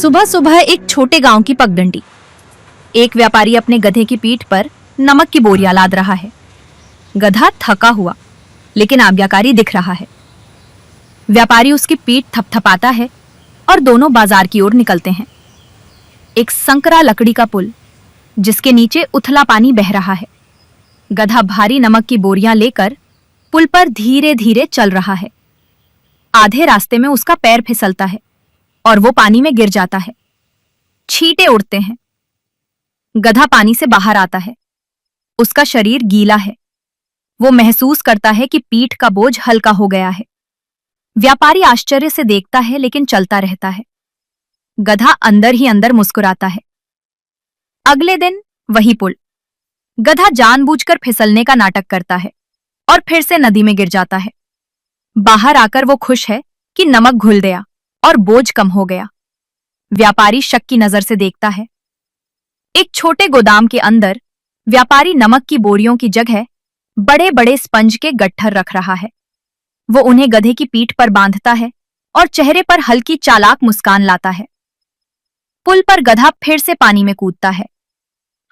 सुबह सुबह एक छोटे गांव की पगडंडी। एक व्यापारी अपने गधे की पीठ पर नमक की बोरियां लाद रहा है। गधा थका हुआ लेकिन आज्ञाकारी दिख रहा है। व्यापारी उसकी पीठ थपथपाता है और दोनों बाजार की ओर निकलते हैं। एक संकरा लकड़ी का पुल जिसके नीचे उथला पानी बह रहा है। गधा भारी नमक की बोरियां लेकर पुल पर धीरे धीरे चल रहा है। आधे रास्ते में उसका पैर फिसलता है और वो पानी में गिर जाता है। छींटे उड़ते हैं। गधा पानी से बाहर आता है। उसका शरीर गीला है। वो महसूस करता है कि पीठ का बोझ हल्का हो गया है। व्यापारी आश्चर्य से देखता है लेकिन चलता रहता है। गधा अंदर ही अंदर मुस्कुराता है। अगले दिन वही पुल। गधा जानबूझकर फिसलने का नाटक करता है और फिर से नदी में गिर जाता है। बाहर आकर वो खुश है कि नमक घुल गया और बोझ कम हो गया। व्यापारी शक की नजर से देखता है। एक छोटे गोदाम के अंदर व्यापारी नमक की बोरियों की जगह बड़े बड़े स्पंज के गट्ठर रख रहा है। वो उन्हें गधे की पीठ पर बांधता है और चेहरे पर हल्की चालाक मुस्कान लाता है। पुल पर गधा फिर से पानी में कूदता है,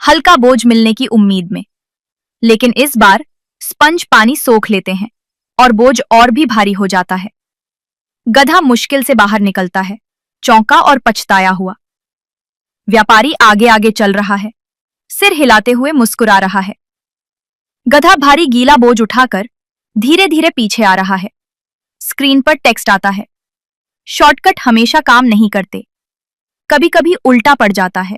हल्का बोझ मिलने की उम्मीद में। लेकिन इस बार स्पंज पानी सोख लेते हैं और बोझ और भी भारी हो जाता है। गधा मुश्किल से बाहर निकलता है, चौंका और पछताया हुआ। व्यापारी आगे आगे चल रहा है, सिर हिलाते हुए मुस्कुरा रहा है। गधा भारी गीला बोझ उठाकर धीरे धीरे पीछे आ रहा है। स्क्रीन पर टेक्स्ट आता है। शॉर्टकट हमेशा काम नहीं करते, कभी कभी उल्टा पड़ जाता है।